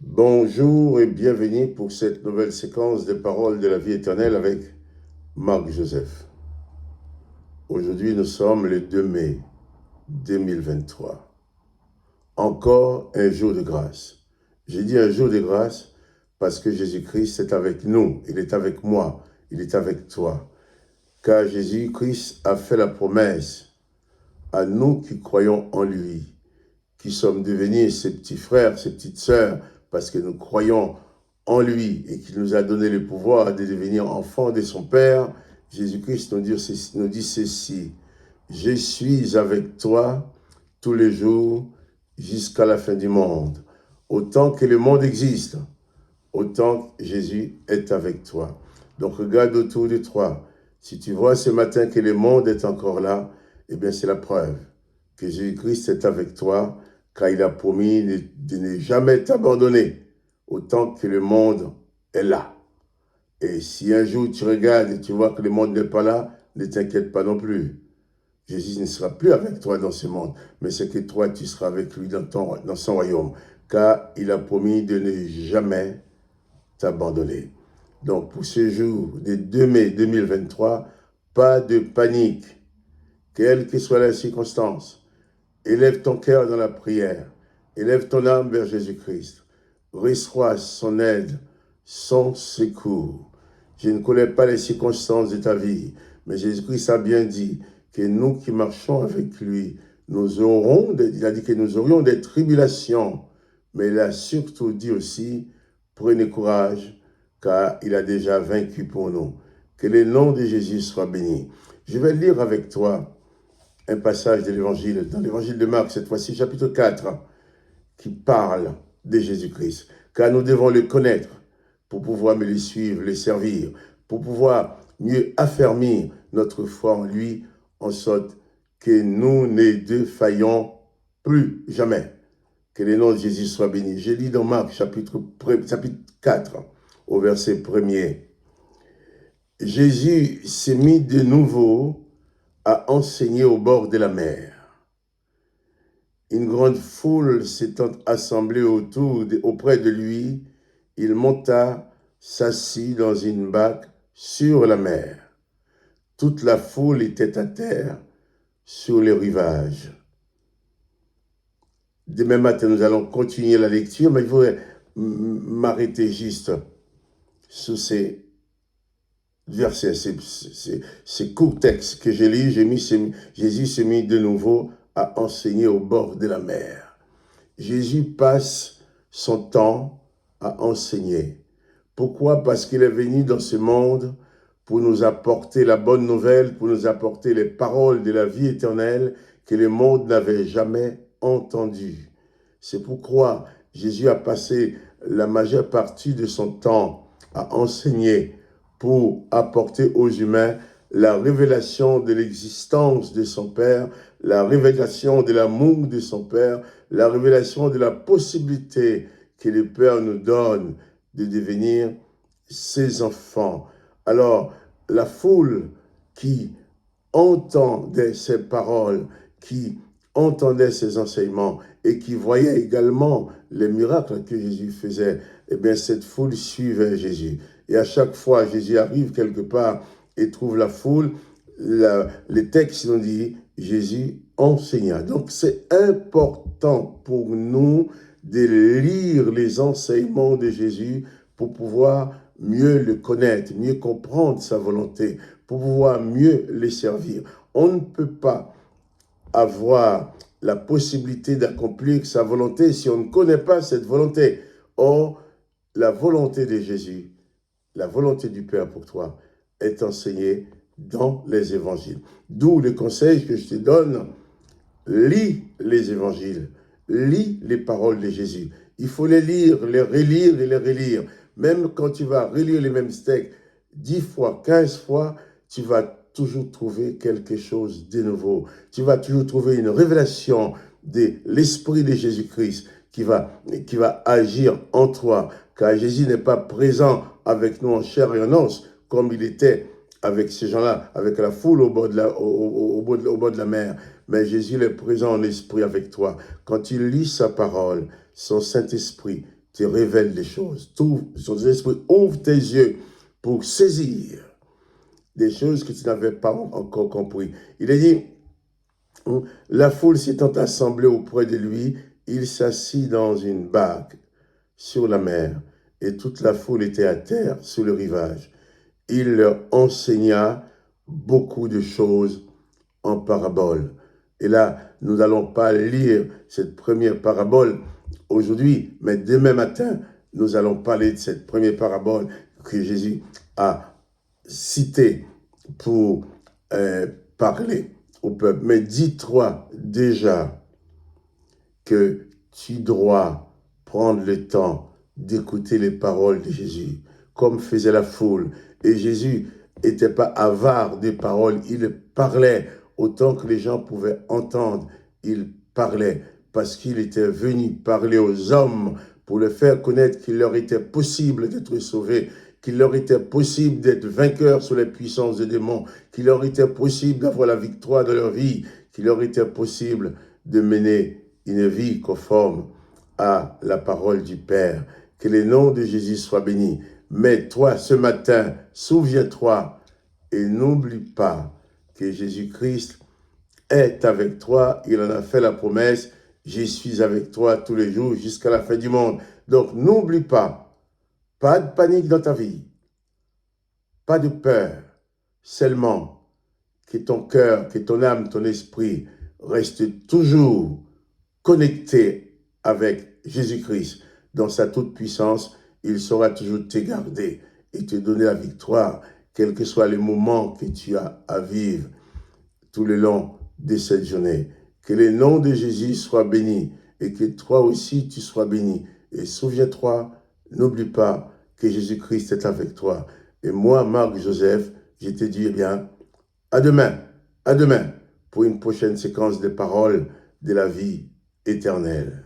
Bonjour et bienvenue pour cette nouvelle séquence des paroles de la vie éternelle avec Marc Joseph. Aujourd'hui, nous sommes le 2 mai 2023. Encore un jour de grâce. J'ai dit un jour de grâce parce que Jésus-Christ est avec nous, il est avec moi, il est avec toi. Car Jésus-Christ a fait la promesse à nous qui croyons en lui, qui sommes devenus ses petits frères, ses petites sœurs, parce que nous croyons en lui et qu'il nous a donné le pouvoir de devenir enfants de son Père. Jésus-Christ nous dit ceci: je suis avec toi tous les jours jusqu'à la fin du monde. Autant que le monde existe, autant Jésus est avec toi. Donc regarde autour de toi. Si tu vois ce matin que le monde est encore là, eh bien c'est la preuve que Jésus-Christ est avec toi, car il a promis de ne jamais t'abandonner, autant que le monde est là. Et si un jour tu regardes et tu vois que le monde n'est pas là, ne t'inquiète pas non plus. Jésus ne sera plus avec toi dans ce monde, mais c'est que toi, tu seras avec lui dans son royaume, car il a promis de ne jamais t'abandonner. Donc, pour ce jour du 2 mai 2023, pas de panique, quelle que soit la circonstance. Élève ton cœur dans la prière, élève ton âme vers Jésus-Christ. Reçois son aide, son secours. Je ne connais pas les circonstances de ta vie, mais Jésus-Christ a bien dit que nous qui marchons avec lui, il a dit que nous aurions des tribulations, mais il a surtout dit aussi, prenez courage, car il a déjà vaincu pour nous. Que le nom de Jésus soit béni. Je vais lire avec toi un passage de l'Évangile, dans l'Évangile de Marc, cette fois-ci, chapitre 4, qui parle de Jésus-Christ. Car nous devons le connaître pour pouvoir me le suivre, le servir, pour pouvoir mieux affermir notre foi en lui, en sorte que nous ne défaillons plus jamais. Que le nom de Jésus soit béni. Je lis dans Marc, chapitre 4, au verset 1er. Jésus s'est mis de nouveau à enseigner au bord de la mer. Une grande foule s'étant assemblée auprès de lui, il monta, s'assit dans une barque sur la mer. Toute la foule était à terre sur les rivages. Demain matin, nous allons continuer la lecture, mais il faudrait m'arrêter juste sur ces versets, ces courts textes que j'ai lus. Jésus s'est mis de nouveau à enseigner au bord de la mer. Jésus passe son temps à enseigner. Pourquoi? Parce qu'il est venu dans ce monde pour nous apporter la bonne nouvelle, pour nous apporter les paroles de la vie éternelle que le monde n'avait jamais entendues. C'est pourquoi Jésus a passé la majeure partie de son temps à enseigner pour apporter aux humains la révélation de l'existence de son Père, la révélation de l'amour de son Père, la révélation de la possibilité que le Père nous donne de devenir ses enfants. Alors, la foule qui entendait ces paroles, qui entendait ces enseignements et qui voyait également les miracles que Jésus faisait, eh bien, cette foule suivait Jésus. Et à chaque fois, Jésus arrive quelque part et trouve la foule, les textes nous disent, Jésus enseigna. Donc, c'est important pour nous de lire les enseignements de Jésus pour pouvoir mieux le connaître, mieux comprendre sa volonté, pour pouvoir mieux le servir. On ne peut pas avoir la possibilité d'accomplir sa volonté si on ne connaît pas cette volonté. Or, la volonté de Jésus, la volonté du Père pour toi, est enseignée dans les évangiles. D'où le conseil que je te donne, lis les évangiles, lis les paroles de Jésus. Il faut les lire, les relire et les relire. Même quand tu vas relire les mêmes textes 10 fois, 15 fois, tu vas toujours trouver quelque chose de nouveau. Tu vas toujours trouver une révélation de l'Esprit de Jésus-Christ qui va agir en toi. Car Jésus n'est pas présent avec nous en chair et en os, comme il était avec ces gens-là, avec la foule au bord de la mer. Mais Jésus est présent en esprit avec toi. Quand tu lis sa parole, son Saint-Esprit te révèle des choses. Son esprit ouvre tes yeux pour saisir des choses que tu n'avais pas encore compris. Il a dit, la foule s'étant assemblée auprès de lui, il s'assit dans une barque sur la mer, et toute la foule était à terre sur le rivage. Il leur enseigna beaucoup de choses en parabole. Et là, nous n'allons pas lire cette première parabole aujourd'hui, mais demain matin, nous allons parler de cette première parabole que Jésus a citée pour parler au peuple. Mais dis-toi déjà que tu dois prendre le temps d'écouter les paroles de Jésus, comme faisait la foule. Et Jésus n'était pas avare des paroles, il parlait autant que les gens pouvaient entendre. Il parlait parce qu'il était venu parler aux hommes pour leur faire connaître qu'il leur était possible d'être sauvés, qu'il leur était possible d'être vainqueurs sur les puissances des démons, qu'il leur était possible d'avoir la victoire de leur vie, qu'il leur était possible de mener une vie conforme à la parole du Père. Que le nom de Jésus soit béni. Mais toi, ce matin, souviens-toi et n'oublie pas que Jésus-Christ est avec toi. Il en a fait la promesse. Je suis avec toi tous les jours jusqu'à la fin du monde. Donc, n'oublie pas de panique dans ta vie, pas de peur, seulement que ton cœur, que ton âme, ton esprit reste toujours connecté avec Jésus-Christ. Dans sa toute puissance, il saura toujours te garder et te donner la victoire, quels que soient les moments que tu as à vivre tout le long de cette journée. Que le nom de Jésus soit béni et que toi aussi tu sois béni. Et souviens-toi, n'oublie pas que Jésus-Christ est avec toi. Et moi, Marc Joseph, je te dis, bien, à demain pour une prochaine séquence de paroles de la vie éternelle.